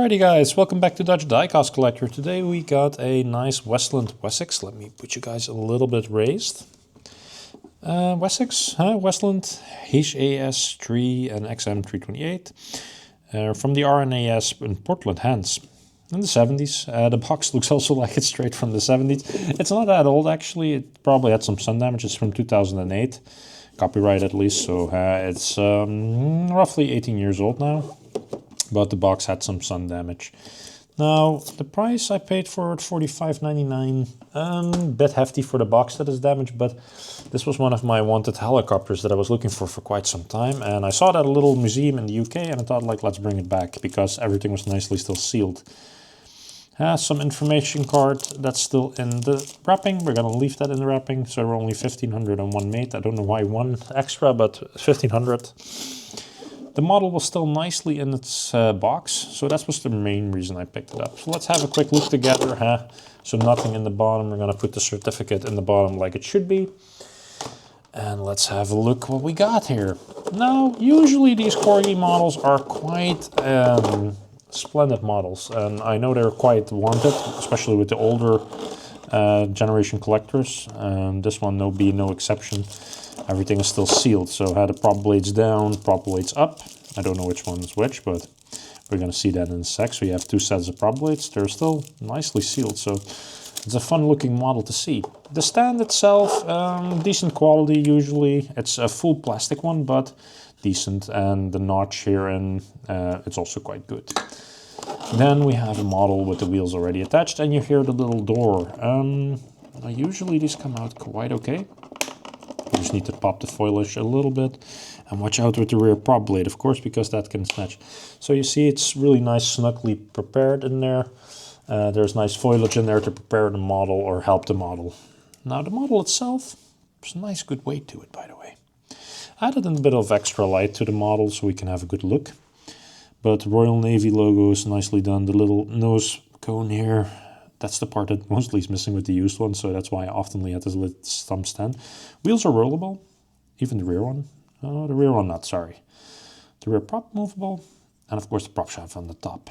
Alrighty guys, welcome back to Dutch Diecast Collector. Today we got a nice Westland Wessex. Let me put you guys a little bit raised. Wessex, Westland HAS3 and XM328 from the RNAS in Portland hands in the 70s. The box looks also like it's straight from the 70s. It's not that old actually, it probably had some sun damage. It's from 2008, copyright at least, so it's roughly 18 years old now. But the box had some sun damage. Now, the price I paid for it, $45.99, bit hefty for the box that is damaged, but this was one of my wanted helicopters that I was looking for quite some time, and I saw it at a little museum in the UK, and I thought, like, let's bring it back, because everything was nicely still sealed. Has some information card that's still in the wrapping. We're gonna leave that in the wrapping, so we're only 1,501 made. I don't know why one extra, but 1,500. The model was still nicely in its box, so that was the main reason I picked it up. So let's have a quick look together. So nothing in the bottom. We're going to put the certificate in the bottom like it should be. And let's have a look what we got here. Now, usually these Corgi models are quite splendid models. And I know they're quite wanted, especially with the older generation collectors. This one no exception. Everything is still sealed, so had the prop blades down, prop blades up. I don't know which one is which, but we're going to see that in a sec. So you have two sets of prop blades. They're still nicely sealed, so it's a fun looking model to see. The stand itself, decent quality usually. It's a full plastic one, but decent, and the notch here, and it's also quite good. Then we have a model with the wheels already attached, and you hear the little door. Usually these come out quite okay. You just need to pop the foliage a little bit and watch out with the rear prop blade, of course, because that can snatch. So you see it's really nice, snugly prepared in there. There's nice foliage in there to prepare the model or help the model. Now the model itself, there's a nice good weight to it, by the way. Added a bit of extra light to the model so we can have a good look. But the Royal Navy logo is nicely done. The little nose cone here, that's the part that mostly is missing with the used one, so that's why I often had this little thumb stand. Wheels are rollable, even the rear one. Oh, the rear one not, sorry. The rear prop movable, and of course the prop shaft on the top.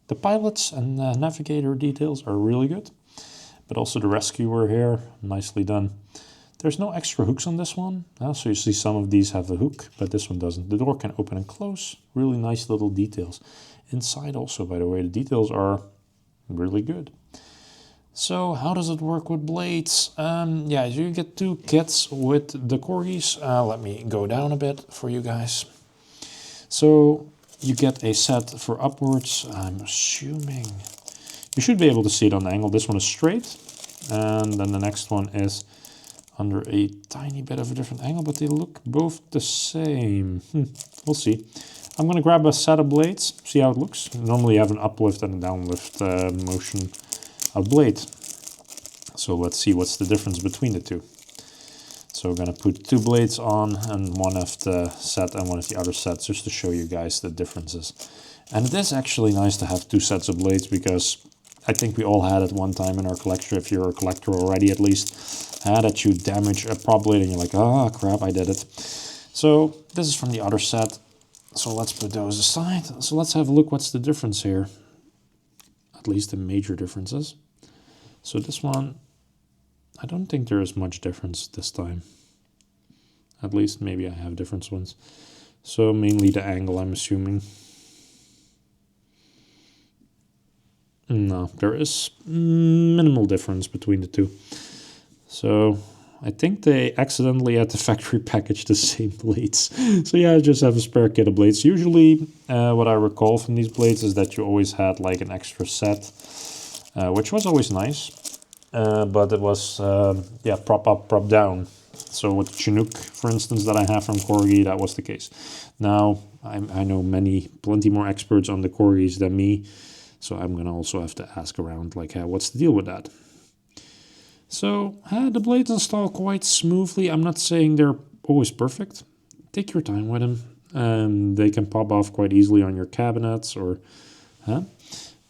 The pilots and navigator details are really good, but also the rescuer here, nicely done. There's no extra hooks on this one, so you see some of these have a hook, but this one doesn't. The door can open and close, really nice little details. Inside also, by the way, the details are really good. So how does it work with blades? Yeah, you get two kits with the Corgis. Let me go down a bit for you guys. So you get a set for upwards. I'm assuming you should be able to see it on the angle. This one is straight, and then the next one is under a tiny bit of a different angle, but they look both the same. We'll see. I'm going to grab a set of blades, see how it looks. Normally you have an uplift and a downlift motion of blade. So let's see what's the difference between the two. So we're going to put two blades on, and one of the set and one of the other sets, just to show you guys the differences. And it is actually nice to have two sets of blades, because I think we all had it one time in our collection, if you're a collector already at least, that you damage a prop blade and you're like, oh crap, I did it. So this is from the other set. So let's put those aside. So let's have a look what's the difference here. At least the major differences. So this one, I don't think there is much difference this time. At least maybe I have different ones. So mainly the angle, I'm assuming. No, there is minimal difference between the two. So I think they accidentally at the factory packaged the same blades. So yeah, I just have a spare kit of blades. Usually what I recall from these blades is that you always had like an extra set, which was always nice. But it was, yeah, prop up, prop down. So with Chinook, for instance, that I have from Corgi, that was the case. Now, I know plenty more experts on the Corgis than me. So I'm going to also have to ask around, like, what's the deal with that? So the blades install quite smoothly. I'm not saying they're always perfect. Take your time with them. They can pop off quite easily on your cabinets,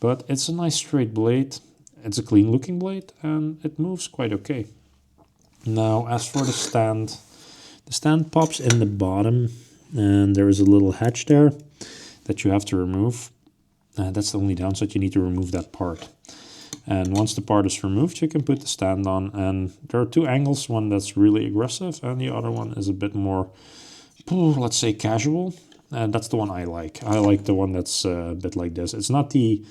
but it's a nice straight blade. It's a clean looking blade, and it moves quite okay. Now, as for the stand pops in the bottom, and there is a little hatch there that you have to remove. That's the only downside. You need to remove that part. And once the part is removed, you can put the stand on. And there are two angles, one that's really aggressive and the other one is a bit more, let's say, casual. And that's the one I like. I like the one that's a bit like this. It's not the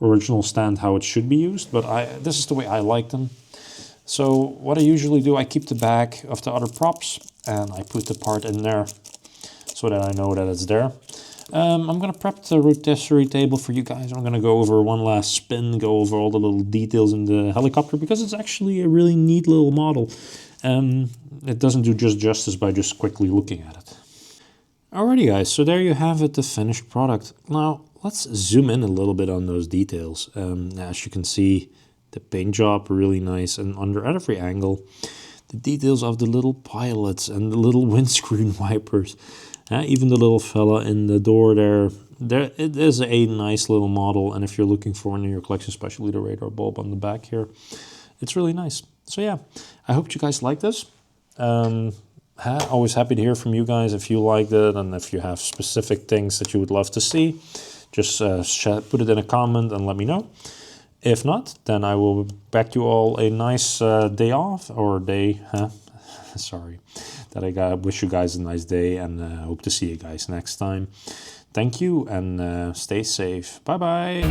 original stand how it should be used, but this is the way I like them. So what I usually do, I keep the back of the other props and I put the part in there so that I know that it's there. I'm going to prep the rotisserie table for you guys. I'm going to go over one last spin, go over all the little details in the helicopter, because it's actually a really neat little model. It doesn't do just justice by just quickly looking at it. Alrighty guys, so there you have it, the finished product. Now let's zoom in a little bit on those details. As you can see, the paint job really nice, and under every angle, the details of the little pilots and the little windscreen wipers. Even the little fella in the door there, it is a nice little model, and if you're looking for one in your collection, especially the radar bulb on the back here, it's really nice. So yeah, I hope you guys like this. Always happy to hear from you guys if you liked it, and if you have specific things that you would love to see, just put it in a comment and let me know. If not, then I will back you all a nice day off, or day, sorry, that I wish you guys a nice day, and hope to see you guys next time. Thank you, and stay safe. Bye-bye.